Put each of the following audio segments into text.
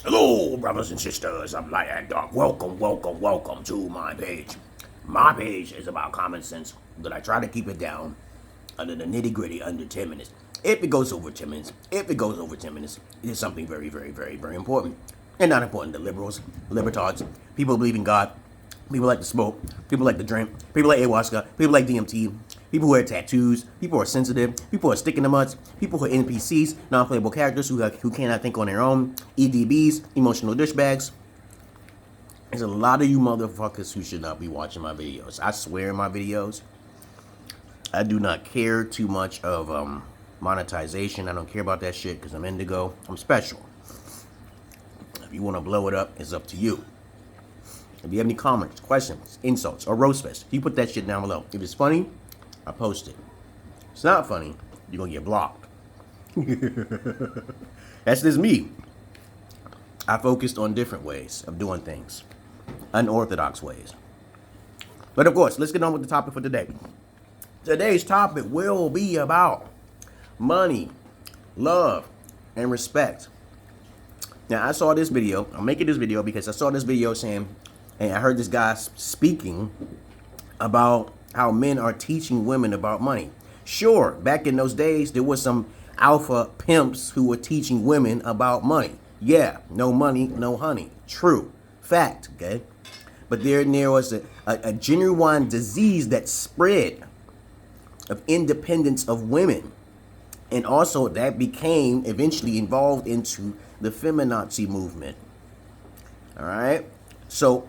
Hello, brothers and sisters. I'm Light and Dark. Welcome to my page. My page is about common sense, but I try to keep it down under the nitty gritty under 10 minutes. If it goes over 10 minutes, it is something very, very, very, very important. And not important to liberals, libertards, people who believe in God, people like to smoke, people like to drink, people like ayahuasca, people like DMT, people who wear tattoos, people who are sensitive, people who are stick in the muds, people who are NPCs, non-playable characters who cannot think on their own, EDBs, emotional douchebags. There's a lot of you motherfuckers who should not be watching my videos. I swear in my videos, I do not care too much of monetization. I don't care about that shit because I'm indigo. I'm special. If you want to blow it up, it's up to you. If you have any comments, questions, insults, or roast fest, you put that shit down below. If it's funny, I post it. If it's not funny, you're going to get blocked. That's just me. I focused on different ways of doing things. Unorthodox ways. But of course, let's get on with the topic for today. Today's topic will be about money, love, and respect. Now, I saw this video. I'm making this video because I saw this video saying, and I heard this guy speaking about how men are teaching women about money. Sure, back in those days, there was some alpha pimps who were teaching women about money. Yeah, no money, no honey. True. Fact, okay? But there was a genuine disease that spread of independence of women. And also that became eventually involved into the feminazi movement. All right? So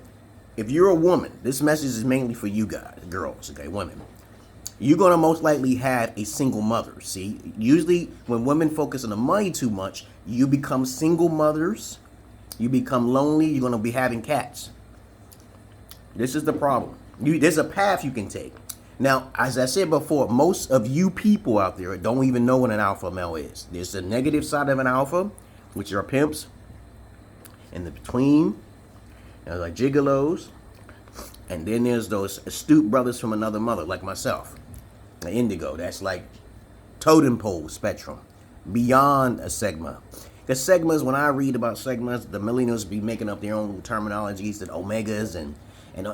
if you're a woman, this message is mainly for you guys, girls, okay, women. You're going to most likely have a single mother. See, usually when women focus on the money too much, you become single mothers, you become lonely, you're going to be having cats. This is the problem. There's a path you can take. Now, as I said before, most of you people out there don't even know what an alpha male is. There's the negative side of an alpha, which are pimps, and the between, like gigolos, and then there's those astute brothers from another mother, like myself, an indigo. That's like totem pole spectrum, beyond a sigma. Because sigmas, when I read about sigmas, the millennials be making up their own terminologies, and omegas, and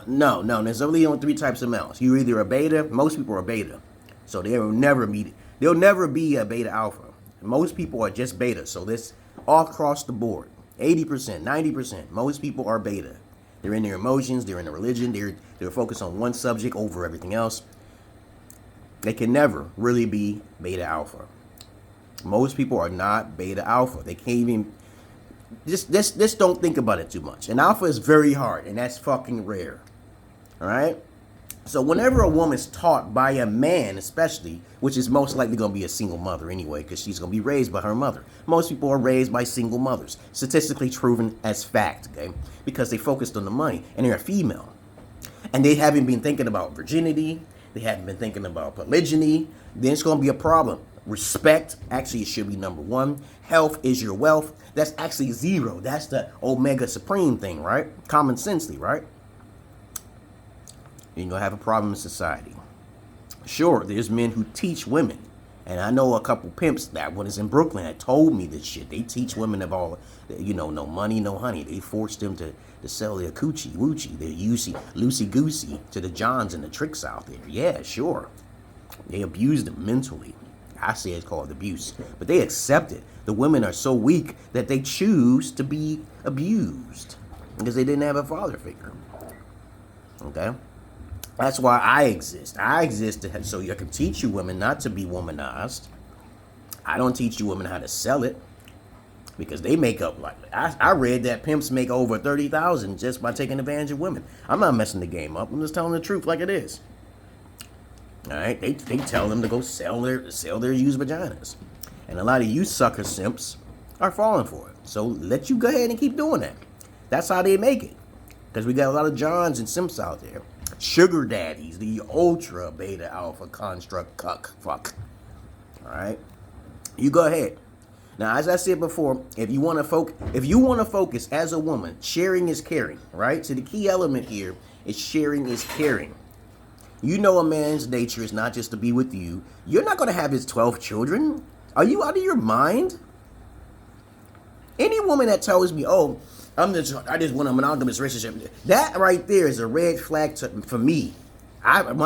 no, there's only three types of males. You're either a beta. Most people are beta, so they'll never be a beta alpha. Most people are just beta. So this all across the board, 80%, 90%. Most people are beta. They're in their emotions. They're in their religion. They're focused on one subject over everything else. They can never really be beta alpha. Most people are not beta alpha. They can't even. Just don't think about it too much. And alpha is very hard, and that's fucking rare. All right? So whenever a woman's taught by a man, especially, which is most likely going to be a single mother anyway, because she's going to be raised by her mother. Most people are raised by single mothers. Statistically proven as fact, okay? Because they focused on the money, and they're a female. And they haven't been thinking about virginity. They haven't been thinking about polygyny. Then it's going to be a problem. Respect, actually, it should be number one. Health is your wealth. That's actually zero. That's the omega supreme thing, right? Common sensely, right? You're going to have a problem in society. Sure, there's men who teach women. And I know a couple pimps that one is in Brooklyn that told me this shit. They teach women of all, no money, no honey. They force them to sell their coochie, woochie, their loosey-goosey to the Johns and the tricks out there. Yeah, sure. They abuse them mentally. I say it's called abuse, but they accept it. The women are so weak that they choose to be abused because they didn't have a father figure. Okay? That's why I exist. I exist so I can teach you women not to be womanized. I don't teach you women how to sell it because they make up like I read that pimps make over $30,000 just by taking advantage of women. I'm not messing the game up. I'm just telling the truth like it is. All right, they tell them to go sell their used vaginas, and a lot of you sucker simps are falling for it. So let you go ahead and keep doing that. That's how they make it, because we got a lot of Johns and simps out there, sugar daddies, the ultra beta alpha construct cuck fuck. All right, you go ahead. Now, as I said before, if you want to focus as a woman, sharing is caring, right? So the key element here is sharing is caring. You know a man's nature is not just to be with you. You're not going to have his 12 children. Are you out of your mind? Any woman that tells me, "Oh, I just want a monogamous relationship," that right there is a red flag for me. I told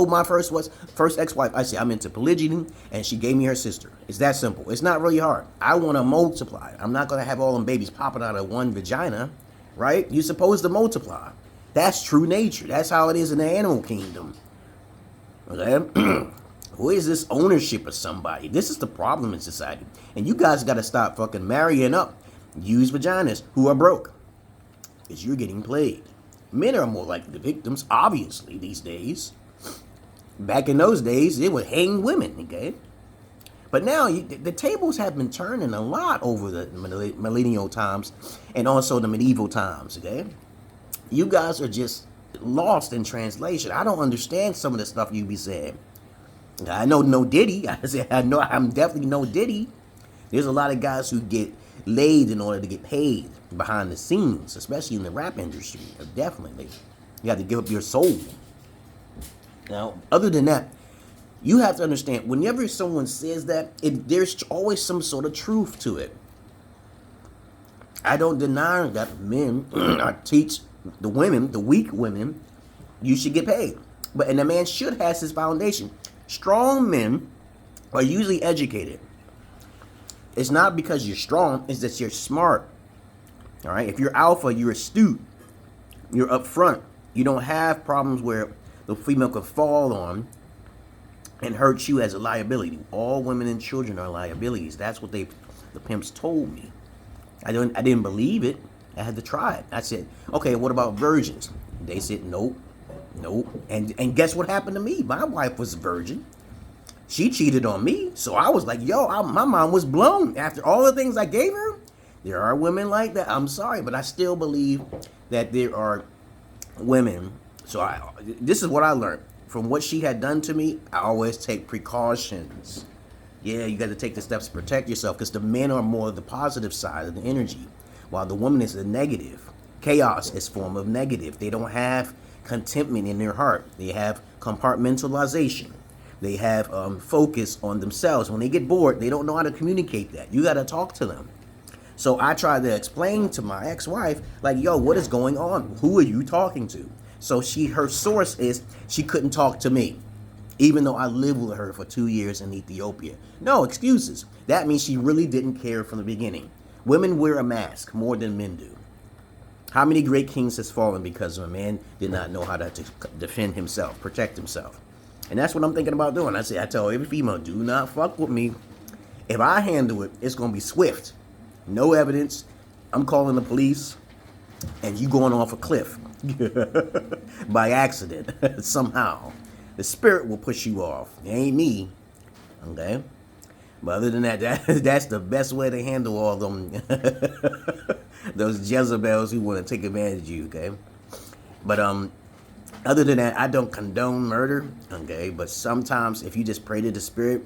my first ex-wife, I said I'm into polygyny, and she gave me her sister. It's that simple. It's not really hard. I want to multiply. I'm not gonna have all them babies popping out of one vagina, right? You're supposed to multiply. That's true nature. That's how it is in the animal kingdom. Okay? Who is this ownership of somebody? This is the problem in society. And you guys got to stop fucking marrying up used vaginas who are broke. Because you're getting played. Men are more like the victims, obviously, these days. Back in those days, they would hang women, okay? But now, the tables have been turning a lot over the millennial times and also the medieval times, okay? You guys are just lost in translation. I don't understand some of the stuff you be saying. I know no Diddy. I'm definitely no Diddy. There's a lot of guys who get laid in order to get paid behind the scenes, especially in the rap industry. Definitely. You have to give up your soul. Now, other than that, you have to understand, whenever someone says that, there's always some sort of truth to it. I don't deny that men, I teach the women, the weak women, you should get paid. And a man should have his foundation. Strong men are usually educated. It's not because you're strong, it's that you're smart. All right? If you're alpha, you're astute. You're upfront. You don't have problems where the female could fall on and hurt you as a liability. All women and children are liabilities. That's what the pimps told me. I didn't believe it. I had to try it. I said, okay, what about virgins? They said, nope. And guess what happened to me? My wife was a virgin. She cheated on me. So I was like, my mind was blown. After all the things I gave her, there are women like that. I'm sorry, but I still believe that there are women. So this is what I learned. From what she had done to me, I always take precautions. Yeah, you got to take the steps to protect yourself because the men are more the positive side of the energy, while the woman is the negative. Chaos is a form of negative. They don't have contentment in their heart. They have compartmentalization. They have focus on themselves. When they get bored, they don't know how to communicate that. You got to talk to them. So I tried to explain to my ex-wife, like, yo, what is going on? Who are you talking to? So her source is she couldn't talk to me, even though I lived with her for 2 years in Ethiopia. No excuses. That means she really didn't care from the beginning. Women wear a mask more than men do. How many great kings has fallen because a man did not know how to defend himself, protect himself? And that's what I'm thinking about doing. I tell every female, do not fuck with me. If I handle it, it's going to be swift. No evidence. I'm calling the police, and you going off a cliff by accident somehow. The spirit will push you off. It ain't me. Okay? But other than that, that's the best way to handle all them those Jezebels who want to take advantage of you, okay? But other than that, I don't condone murder, okay? But sometimes if you just pray to the spirit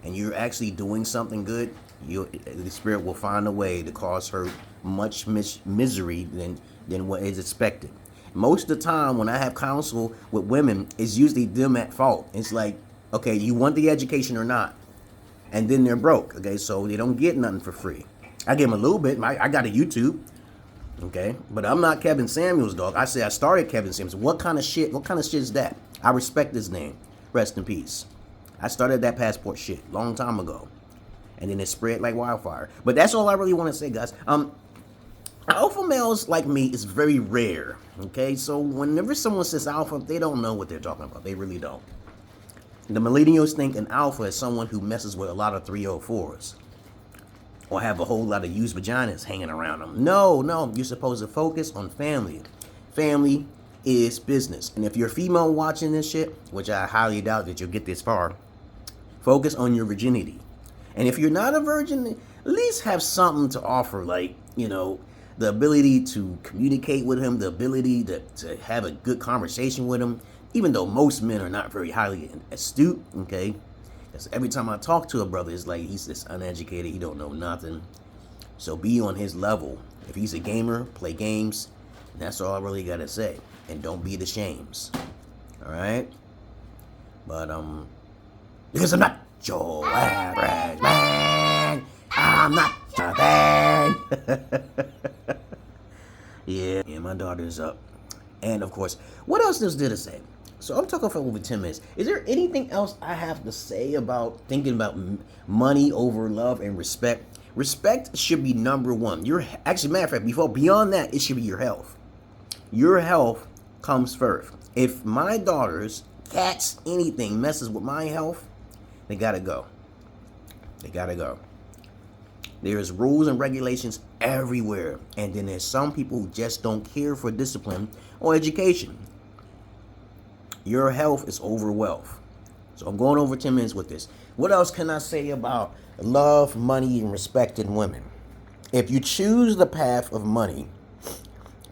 and you're actually doing something good, the spirit will find a way to cause her much misery than what is expected. Most of the time when I have counsel with women, it's usually them at fault. It's like, okay, you want the education or not? And then they're broke, okay? So they don't get nothing for free. I give them a little bit. I got a YouTube, okay? But I'm not Kevin Samuels, dog. I started Kevin Samuels. What kind of shit is that? I respect his name. Rest in peace. I started that passport shit long time ago. And then it spread like wildfire. But that's all I really want to say, guys. Alpha males like me is very rare, okay? So whenever someone says alpha, they don't know what they're talking about. They really don't. The millennials think an alpha is someone who messes with a lot of 304s or have a whole lot of used vaginas hanging around them. No, you're supposed to focus on family. Family is business. And if you're a female watching this shit, which I highly doubt that you'll get this far, focus on your virginity. And if you're not a virgin, at least have something to offer, like, the ability to communicate with him, the ability to have a good conversation with him, even though most men are not very highly astute, okay? Because every time I talk to a brother, it's like he's just uneducated, he don't know nothing. So be on his level. If he's a gamer, play games. And that's all I really got to say. And don't be the shames. All right? But, because I'm not your average man. I'm not Jonathan. Yeah, my daughter's up. And of course, what else did it say? So I'm talking for over 10 minutes. Is there anything else I have to say about thinking about money over love and respect? Respect should be number one. Actually, matter of fact, beyond that, it should be your health. Your health comes first. If my daughters, cats, anything messes with my health, they gotta go. They gotta go. There's rules and regulations everywhere. And then there's some people who just don't care for discipline or education. Your health is over wealth. So I'm going over 10 minutes with this. What else can I say about love, money, and respect in women? If you choose the path of money,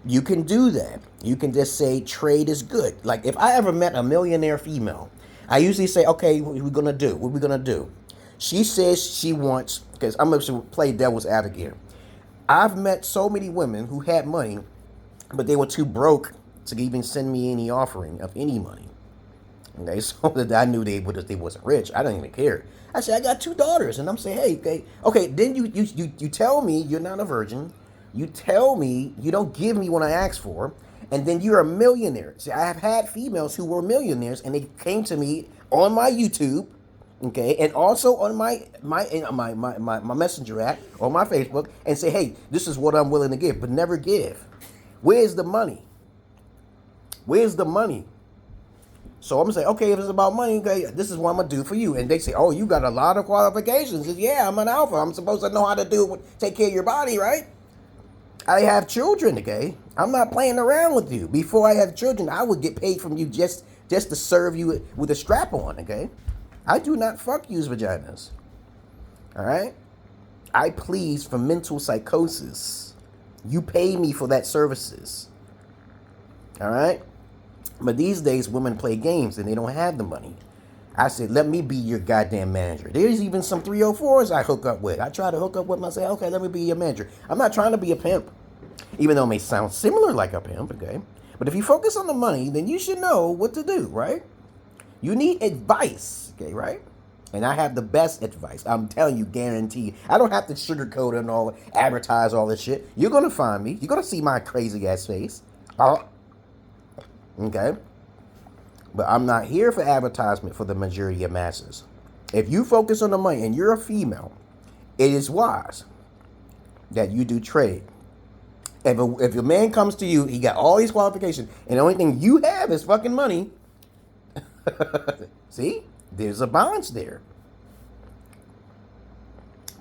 you can do that. You can just say trade is good. Like if I ever met a millionaire female, I usually say, okay, what are we going to do? What are we going to do? She says she wants, because I'm going to play devil's advocate here. I've met so many women who had money, but they were too broke to even send me any offering of any money. Okay, so that I knew they wasn't rich. I don't even care. I said, I got 2 daughters, and I'm saying, hey, okay. Then you tell me you're not a virgin. You tell me you don't give me what I ask for, and then you're a millionaire. See, I have had females who were millionaires, and they came to me on my YouTube, okay, and also on my Messenger app or my Facebook, and say, hey, this is what I'm willing to give, but never give. Where's the money? Where's the money? So I'm going to say, okay, if it's about money, okay, this is what I'm going to do for you. And they say, oh, you got a lot of qualifications. Says, yeah, I'm an alpha. I'm supposed to know how to take care of your body, right? I have children, okay? I'm not playing around with you. Before I have children, I would get paid from you just to serve you with a strap on, okay? I do not fuck use vaginas, all right? I please for mental psychosis. You pay me for that services, all right? But these days, women play games and they don't have the money. I said, let me be your goddamn manager. There's even some 304s I hook up with. I try to hook up with them. I say, okay, let me be your manager. I'm not trying to be a pimp, even though it may sound similar like a pimp, okay? But if you focus on the money, then you should know what to do, right? You need advice, okay, right? And I have the best advice. I'm telling you, guaranteed. I don't have to sugarcoat it and all, advertise all this shit. You're going to find me. You're going to see my crazy ass face. Okay? But I'm not here for advertisement for the majority of masses. If you focus on the money and you're a female, it is wise that you do trade. If a man comes to you, he got all these qualifications, and the only thing you have is fucking money. See? There's a balance there.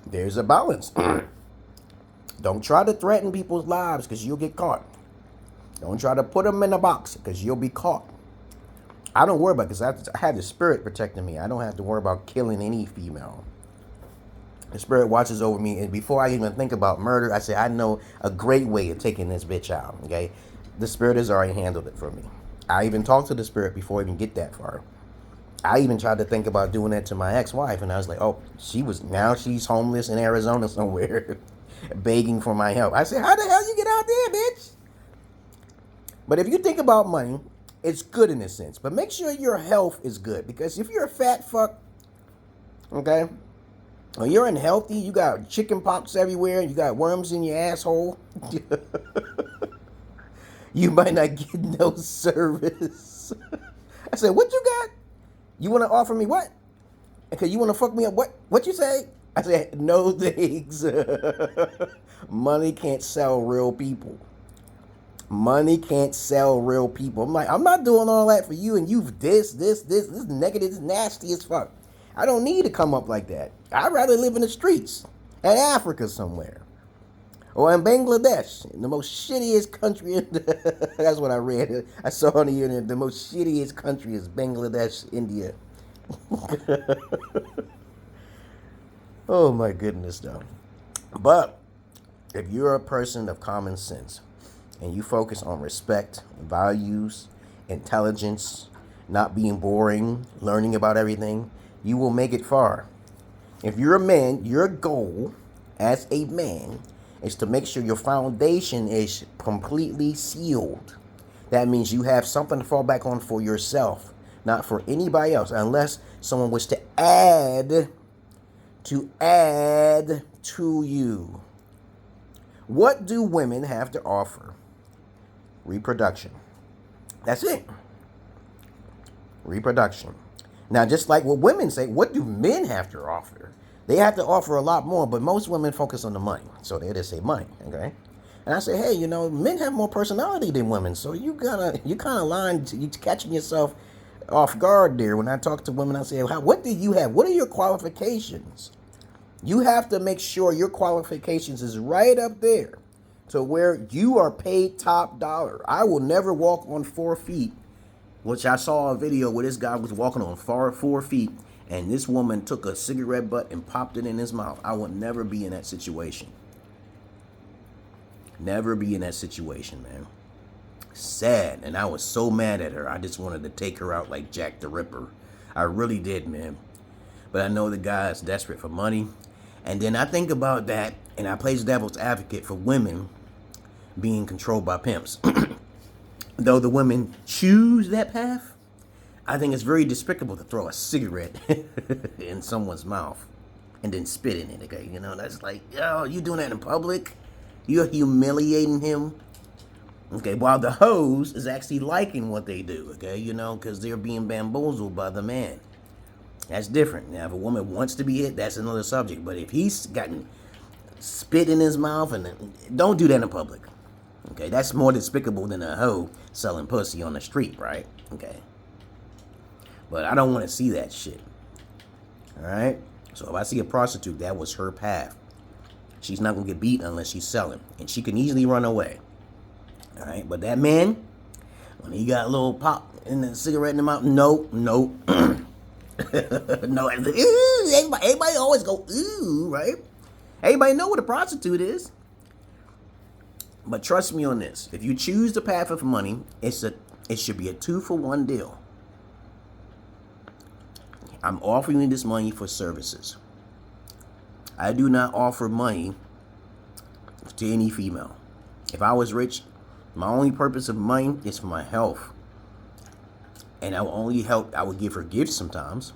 There's a balance. Don't try to threaten people's lives because you'll get caught. Don't try to put them in a box because you'll be caught. I don't worry about it because I have the spirit protecting me. I don't have to worry about killing any female. The spirit watches over me, and before I even think about murder, I say, I know a great way of taking this bitch out, okay? The spirit has already handled it for me. I even talked to the spirit before I even get that far. I even tried to think about doing that to my ex-wife, and I was like, oh, she's homeless in Arizona somewhere, begging for my help. I said, how the hell you get out there, bitch? But if you think about money, it's good in a sense. But make sure your health is good. Because if you're a fat fuck, okay, or you're unhealthy, you got chicken pox everywhere, you got worms in your asshole, you might not get no service. I said, what you got? You want to offer me what? Okay, you want to fuck me up? What you say? I said, no thanks. Money can't sell real people. Money can't sell real people. I'm like, I'm not doing all that for you, and you've this negative, this nasty as fuck. I don't need to come up like that. I'd rather live in the streets, in Africa somewhere, or in Bangladesh, in the most shittiest country. That's what I read. I saw on the internet. The most shittiest country is Bangladesh, India. Oh my goodness, though. But if you're a person of common sense, and you focus on respect, values, intelligence, not being boring, learning about everything, you will make it far. If you're a man, your goal as a man is to make sure your foundation is completely sealed. That means you have something to fall back on for yourself, not for anybody else, unless someone was to add to add to you. What do women have to offer? Reproduction. That's it. Reproduction. Now, just like what women say, what do men have to offer? They have to offer a lot more, but most women focus on the money. So they just say money, okay? And I say, hey, you know, men have more personality than women, so you kind of lying, you catching yourself off guard there. When I talk to women, I say, what do you have? What are your qualifications? You have to make sure your qualifications is right up there to where you are paid top dollar. I will never walk on 4 feet, which I saw a video where this guy was walking on 4 feet, and this woman took a cigarette butt and popped it in his mouth. I will never be in that situation. Never be in that situation, man. Sad. And I was so mad at her. I just wanted to take her out like Jack the Ripper. I really did, man. But I know the guy is desperate for money. And then I think about that, and I play devil's advocate for women being controlled by pimps. Though the women choose that path, I think it's very despicable to throw a cigarette in someone's mouth and then spit in it, okay? You know, that's like, yo, you doing that in public? You're humiliating him. Okay, while the hoes is actually liking what they do, okay? You know, because they're being bamboozled by the man. That's different. Now, if a woman wants to be hit, that's another subject. But if he's gotten spit in his mouth, and don't do that in public. Okay, that's more despicable than a hoe selling pussy on the street, right? Okay. But I don't want to see that shit. All right? So if I see a prostitute, that was her path. She's not going to get beat unless she's selling. And she can easily run away. All right? But that man, when he got a little pop in the cigarette in the mouth, no. No. Everybody always go, ooh, right? Everybody know what a prostitute is. But trust me on this. If you choose the path of money, it should be a 2-for-1 deal. I'm offering you this money for services. I do not offer money to any female. If I was rich, my only purpose of money is for my health. And I will only help, I would give her gifts sometimes,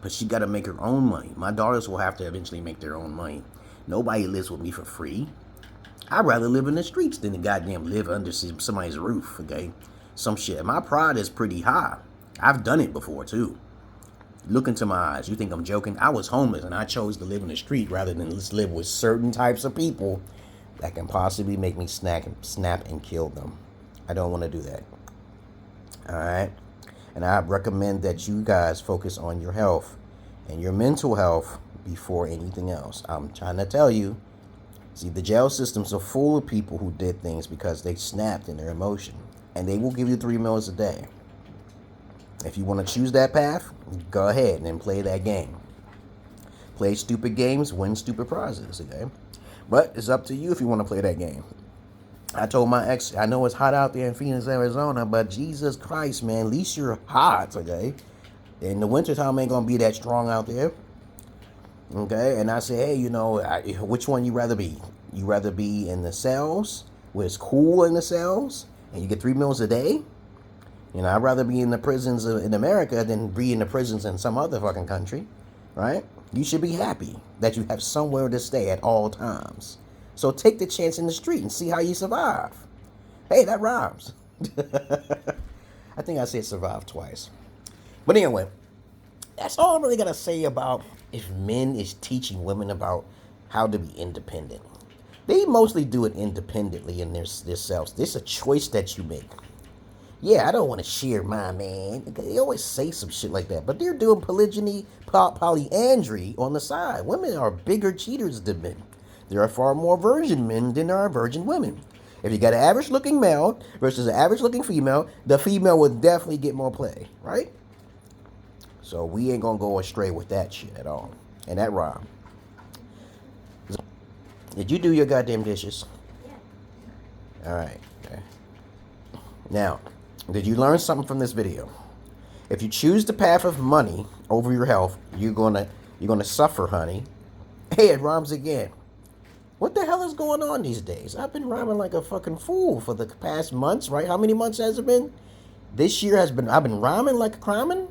but she got to make her own money. My daughters will have to eventually make their own money. Nobody lives with me for free. I'd rather live in the streets than to goddamn live under somebody's roof, okay? Some shit. My pride is pretty high. I've done it before, too. Look into my eyes. You think I'm joking? I was homeless, and I chose to live in the street rather than just live with certain types of people that can possibly make me snap and kill them. I don't want to do that. All right? And I recommend that you guys focus on your health and your mental health before anything else. I'm trying to tell you. See, the jail systems are full of people who did things because they snapped in their emotion. And they will give you 3 meals a day. If you want to choose that path, go ahead and play that game. Play stupid games, win stupid prizes, okay? But it's up to you if you want to play that game. I told my ex, I know it's hot out there in Phoenix, Arizona, but Jesus Christ, man, at least you're hot, okay? In the wintertime ain't going to be that strong out there. Okay, and I say, hey, you know, which one you rather be? You rather be in the cells, where it's cool in the cells, and you get 3 meals a day? You know, I'd rather be in the prisons in America than be in the prisons in some other fucking country, right? You should be happy that you have somewhere to stay at all times. So take the chance in the street and see how you survive. Hey, that rhymes. I think I said survive twice. But anyway, that's all I'm really going to say about if men is teaching women about how to be independent. They mostly do it independently in themselves. This is a choice that you make. Yeah, I don't want to share my man. They always say some shit like that. But they're doing polygyny, polyandry on the side. Women are bigger cheaters than men. There are far more virgin men than there are virgin women. If you got an average-looking male versus an average-looking female, the female will definitely get more play, right? So we ain't gonna go astray with that shit at all. And that rhyme. Did you do your goddamn dishes? Yeah. All right. Okay. Now, did you learn something from this video? If you choose the path of money over your health, you're gonna suffer, honey. Hey, it rhymes again. What the hell is going on these days? I've been rhyming like a fucking fool for the past months, right? How many months has it been? This year I've been rhyming like a criming.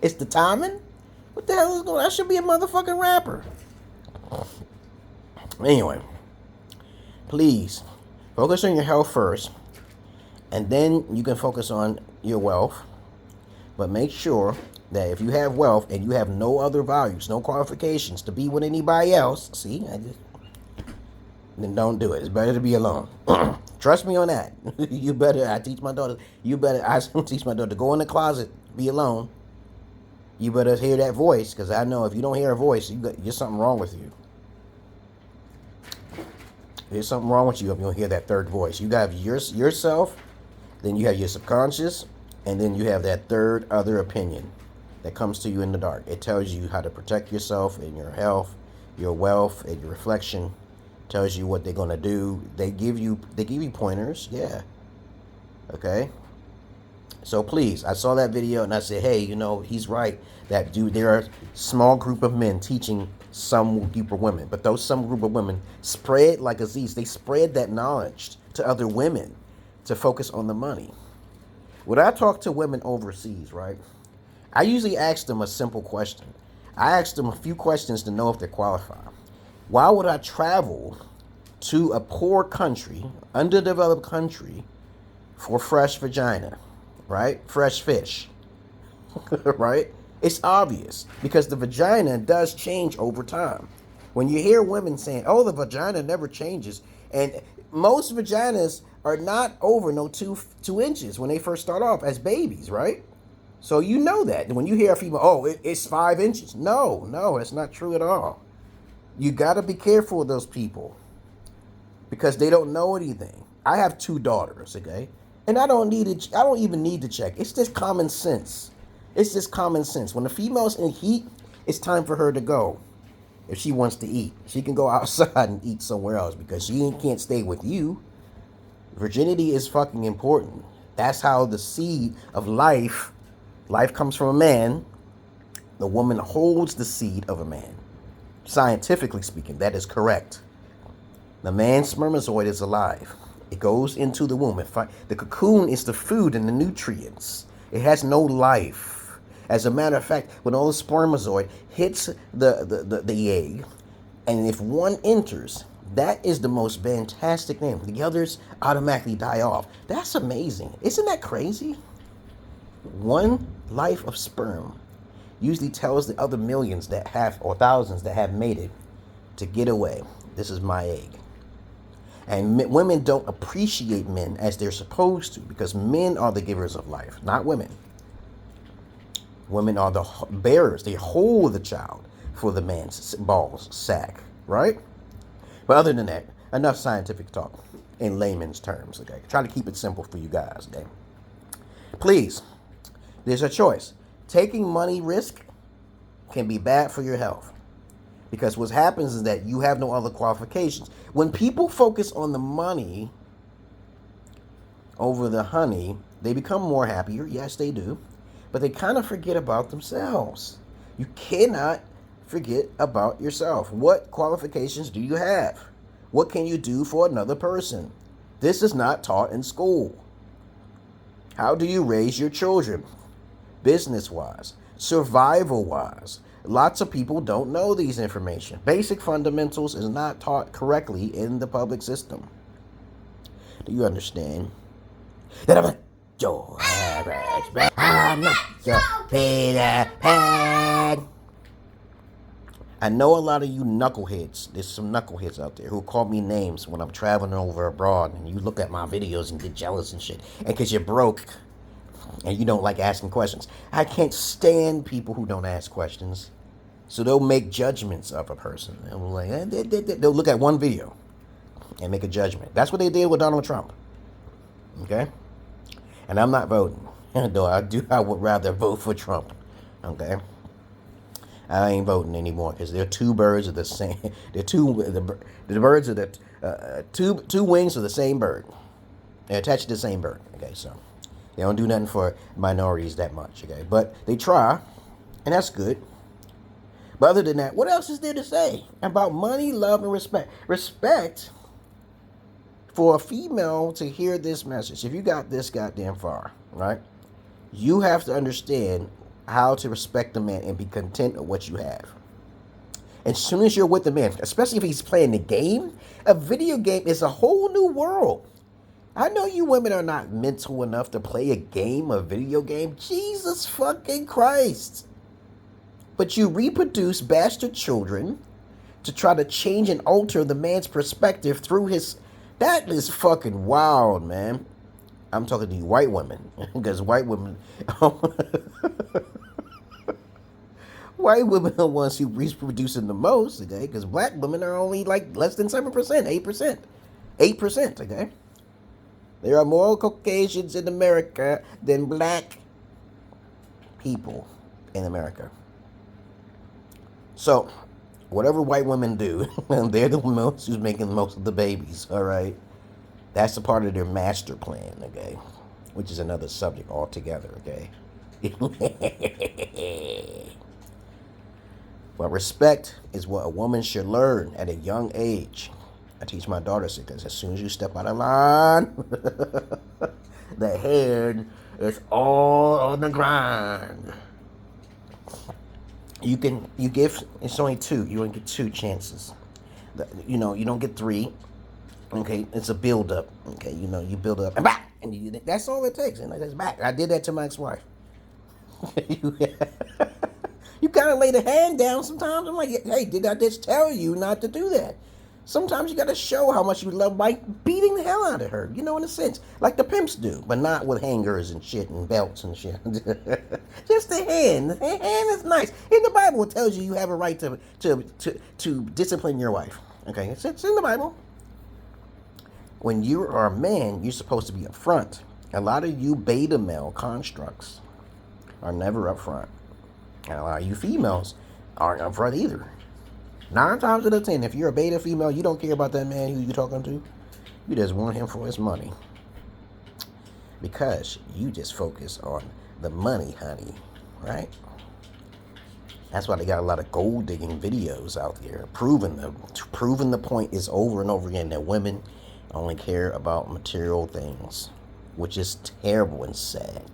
It's the timing. What the hell is going on? I should be a motherfucking rapper. Anyway, please focus on your health first, and then you can focus on your wealth. But make sure that if you have wealth and you have no other values, no qualifications to be with anybody else, then don't do it. It's better to be alone. Trust me on that. I teach my daughter to go in the closet, be alone. You better hear that voice, because I know if you don't hear a voice, there's something wrong with you. There's something wrong with you if you don't hear that third voice. You got yourself, then you have your subconscious, and then you have that third other opinion that comes to you in the dark. It tells you how to protect yourself and your health, your wealth, and your reflection. Tells you what they're gonna do. They give you pointers. Yeah. Okay. So please, I saw that video and I said, hey, he's right. There are a small group of men teaching some group of women, but those some group of women spread like a disease. They spread that knowledge to other women to focus on the money. When I talk to women overseas, right, I usually ask them a simple question. I ask them a few questions to know if they're qualified. Why would I travel to a poor country, underdeveloped country, for fresh vagina, right? Fresh fish, right? It's obvious, because the vagina does change over time. When you hear women saying, oh, the vagina never changes, and most vaginas are not over no 2 inches when they first start off as babies, right? So you know that. When you hear a female, oh, it's 5 inches. No, it's not true at all. You got to be careful of those people, because they don't know anything. I have 2 daughters, okay? And I don't even need to check. It's just common sense. It's just common sense. When the female's in heat, it's time for her to go. If she wants to eat, she can go outside and eat somewhere else, because she can't stay with you. Virginity is fucking important. That's how the seed of life comes from a man. The woman holds the seed of a man. Scientifically speaking, that is correct. The man's spermatozoid is alive. It goes into the womb. The cocoon is the food and the nutrients. It has no life. As a matter of fact, when all the spermatozoid hits the egg, and if one enters, that is the most fantastic thing. The others automatically die off. That's amazing. Isn't that crazy? One life of sperm usually tells the other millions that have, or thousands that have made it, to get away. This is my egg. And women don't appreciate men as they're supposed to, because men are the givers of life, not women. Women are the bearers. They hold the child for the man's balls sack, right? But other than that, enough scientific talk in layman's terms, okay? Try to keep it simple for you guys, okay? Please, there's a choice. Taking money risk can be bad for your health, because what happens is that you have no other qualifications. When people focus on the money over the honey, they become more happier. Yes, they do. But they kind of forget about themselves. You cannot forget about yourself. What qualifications do you have? What can you do for another person? This is not taught in school. How do you raise your children? Business-wise, survival-wise. Lots of people don't know these information. Basic fundamentals is not taught correctly in the public system. Do you understand? I'm not your Peter Pan. I know a lot of you knuckleheads. There's some knuckleheads out there who call me names when I'm traveling over abroad, and you look at my videos and get jealous and shit. And because you're broke and you don't like asking questions. I can't stand people who don't ask questions. So they'll make judgments of a person. They'll look at one video and make a judgment. That's what they did with Donald Trump. Okay? And I'm not voting. Though I would rather vote for Trump. Okay? I ain't voting anymore, because they're two birds of the same. The birds are the two wings of the same bird. They're attached to the same bird. Okay, so they don't do nothing for minorities that much. Okay, but they try, and that's good. But other than that, what else is there to say about money, love, and respect? Respect for a female to hear this message. If you got this goddamn far, right? You have to understand how to respect a man and be content with what you have. As soon as you're with the man, especially if he's playing the game, a video game is a whole new world. I know you women are not mental enough to play a video game. Jesus fucking Christ. But you reproduce bastard children to try to change and alter the man's perspective through his... That is fucking wild, man. I'm talking to you white women. Because white women... White women are the ones who reproducing the most, okay? Because black women are only like less than 7%, 8%. 8%, okay? There are more Caucasians in America than black people in America. So, whatever white women do, they're the ones who's making most of the babies, all right? That's a part of their master plan, okay? Which is another subject altogether, okay? But respect is what a woman should learn at a young age. I teach my daughters because as soon as you step out of line, the head is all on the grind. It's only two. You only get 2 chances. You don't get 3. Okay, it's a build up. Okay, you build up and back, and that's all it takes. And that's back. I did that to my ex-wife. You kind of lay the hand down sometimes. I'm like, hey, did I just tell you not to do that? Sometimes you got to show how much you love by beating the hell out of her, in a sense. Like the pimps do, but not with hangers and shit and belts and shit. Just the hand. The hand is nice. In the Bible, it tells you have a right to discipline your wife. Okay, it's in the Bible. When you are a man, you're supposed to be up front. A lot of you beta male constructs are never up front. And a lot of you females aren't up front either. 9 times out of 10, if you're a beta female, you don't care about that man who you're talking to. You just want him for his money. Because you just focus on the money, honey. Right? That's why they got a lot of gold digging videos out there proving the point is over and over again that women only care about material things, which is terrible and sad.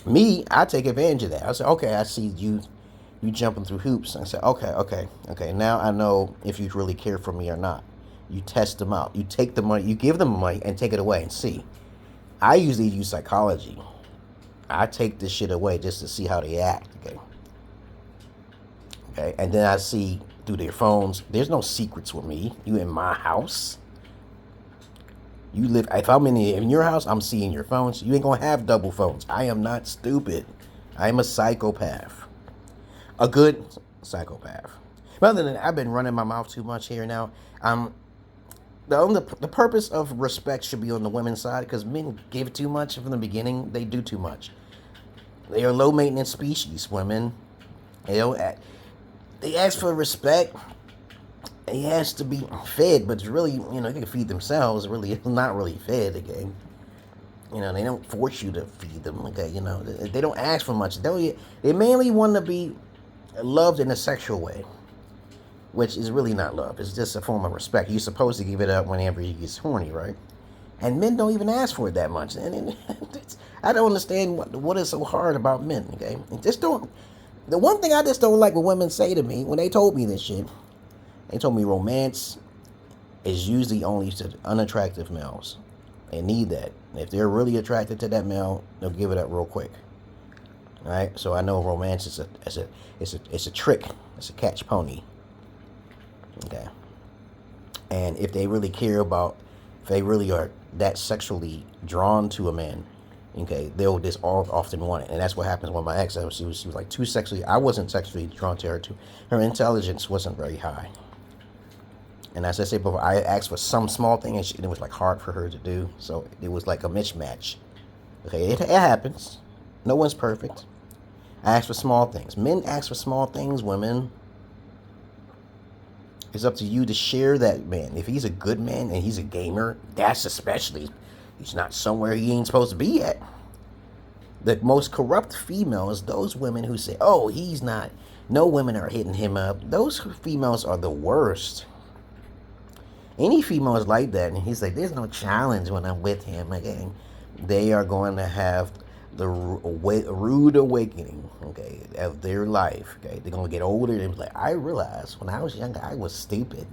Me, I take advantage of that. I say, okay, I see you jumping through hoops. I say, okay. Now I know if you really care for me or not. You test them out. You take the money, you give them money and take it away and see. I usually use psychology. I take this shit away just to see how they act, okay? And then I see through their phones. There's no secrets with me. You in my house. You live, if I'm in your house, I'm seeing your phones. You ain't gonna have double phones. I am not stupid. I am a psychopath. A good psychopath. But other than that, I've been running my mouth too much here now. The purpose of respect should be on the women's side because men give too much from the beginning. They do too much. They are low maintenance species, women. They ask for respect. It has to be fed, but it's really, they can feed themselves. Really, it's not really fed, okay? They don't force you to feed them, okay? They don't ask for much. They mainly want to be loved in a sexual way, which is really not love. It's just a form of respect. You're supposed to give it up whenever he gets horny, right? And men don't even ask for it that much. And I don't understand what is so hard about men, okay? The one thing I just don't like when women say to me, when they told me this shit, they told me romance is usually only to unattractive males. They need that. If they're really attracted to that male, they'll give it up real quick. All right? So I know romance is a trick. It's a catch pony. Okay. And if they really care about, if they really are that sexually drawn to a man, okay, they'll just often want it. And that's what happens with my ex. She was like too sexually, I wasn't sexually drawn to her too. Her intelligence wasn't very high. And as I said before, I asked for some small thing, and it was like hard for her to do. So it was like a mismatch. Okay, it happens. No one's perfect. I asked for small things. Men ask for small things, women. It's up to you to share that man. If he's a good man and he's a gamer, that's especially, he's not somewhere he ain't supposed to be at. The most corrupt female is those women who say, oh, he's not, no women are hitting him up. Those females are the worst. Any female is like that, and he's like, there's no challenge when I'm with him. Again, they are going to have the rude awakening, okay, of their life. Okay, they're gonna get older and be like, I realized when I was younger, I was stupid.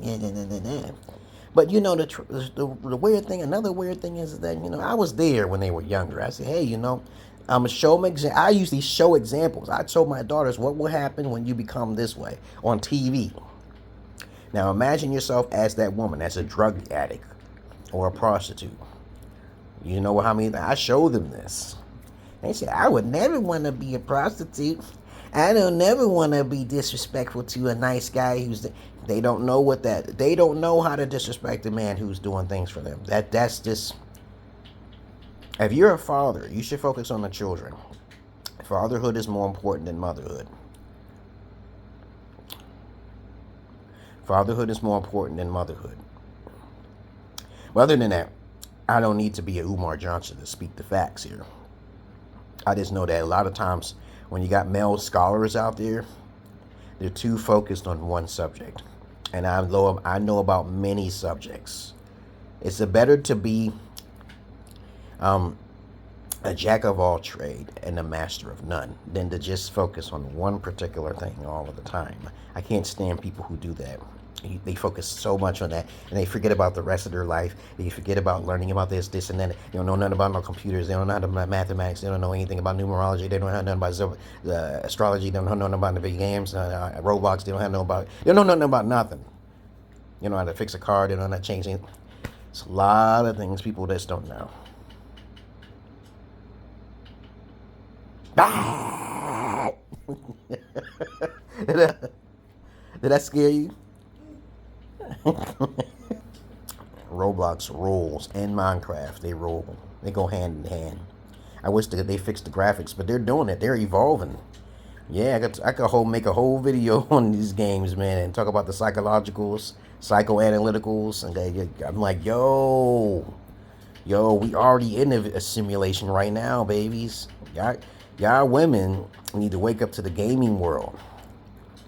But you know, the weird thing, another weird thing is that, you know, I was there when they were younger. I said, hey, you know, I'm gonna show them. I usually show examples. I told my daughters what will happen when you become this way on TV. Now imagine yourself as that woman, as a drug addict or a prostitute. You know how many? I show them this. They said, I would never want to be a prostitute. I don't never want to be disrespectful to a nice guy who's. They don't know what that. They don't know how to disrespect a man who's doing things for them. That's just. If you're a father, you should focus on the children. Fatherhood is more important than motherhood. Fatherhood is more important than motherhood. But other than that, I don't need to be a Umar Johnson to speak the facts here. I just know that a lot of times when you got male scholars out there, they're too focused on one subject. And I know about many subjects. It's better to be a jack of all trade and a master of none than to just focus on one particular thing all of the time. I can't stand people who do that. They focus so much on that, and they forget about the rest of their life. They forget about learning about this, and that. They don't know nothing about no computers. They don't know nothing about mathematics. They don't know anything about numerology. They don't know nothing about astrology. They don't know nothing about the video games, Roblox. They don't know nothing about nothing. They don't know how to fix a car. They don't know how to change it. It's a lot of things people just don't know. Did that scare you? Roblox rolls and Minecraft, they roll. They go hand in hand. I wish that they fixed the graphics, but they're doing it. They're evolving. Yeah, I could make a whole video on these games, man, and talk about the psychologicals, psychoanalyticals. And I'm like, yo, we already in a simulation right now, babies. Y'all women need to wake up to the gaming world.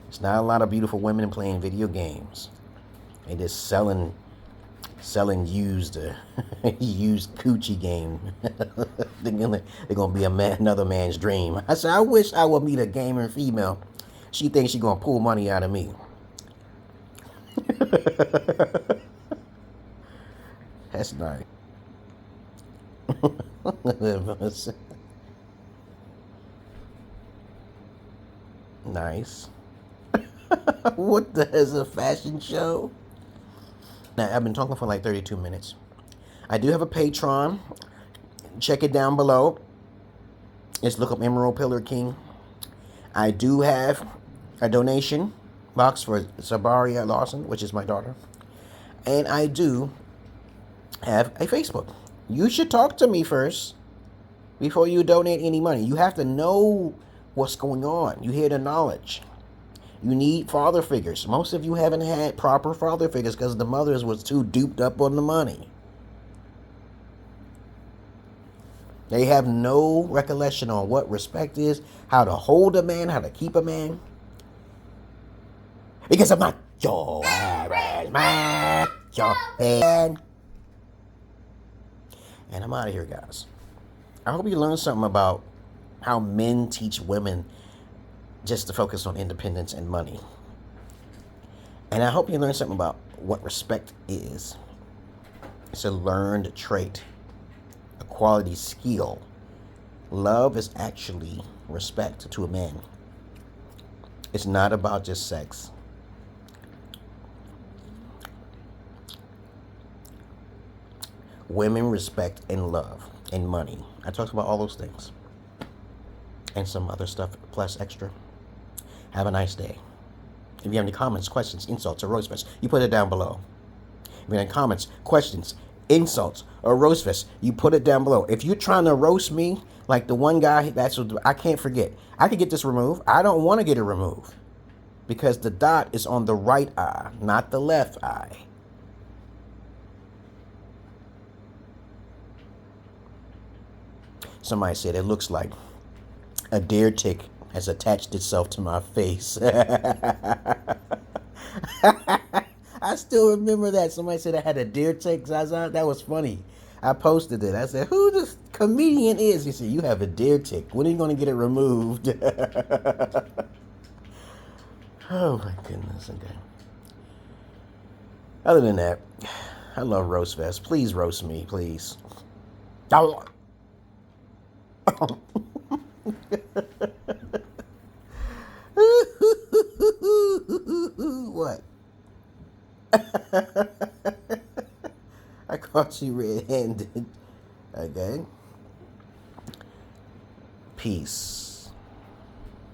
There's not a lot of beautiful women playing video games. They just selling used used coochie game. They're gonna be another man's dream. I said, I wish I would meet a gamer female. She thinks she's gonna pull money out of me. That's nice. Nice. What is a fashion show? Now, I've been talking for like 32 minutes. I do have a Patreon. Check it down below. Just look up Emerald Pillar King. I do have a donation box for Sabaria Lawson, which is my daughter. And I do have a Facebook. You should talk to me first before you donate any money. You have to know what's going on. You hear the knowledge. You need father figures. Most of you haven't had proper father figures because the mothers was too duped up on the money. They have no recollection on what respect is, how to hold a man, how to keep a man. Because I'm not your average man, your man. And I'm out of here, guys. I hope you learned something about how men teach women just to focus on independence and money. And I hope you learned something about what respect is. It's a learned trait, a quality skill. Love is actually respect to a man. It's not about just sex. Women respect and love and money. I talked about all those things. And some other stuff plus extra. Have a nice day. If you have any comments, questions, insults, or roast fest, you put it down below. If you have any comments, questions, insults, or roast fest, you put it down below. If you're trying to roast me, like the one guy, that's what I can't forget. I could get this removed. I don't want to get it removed. Because the dot is on the right eye, not the left eye. Somebody said it looks like a deer tick has attached itself to my face. I still remember that. Somebody said I had a deer tick, Zaza. That was funny. I posted it. I said, who this comedian is? He said, you have a deer tick. When are you going to get it removed? Oh, my goodness. Okay. Other than that, I love Roast Fest. Please roast me, please. Oh. What? I caught you red-handed. Okay. Peace.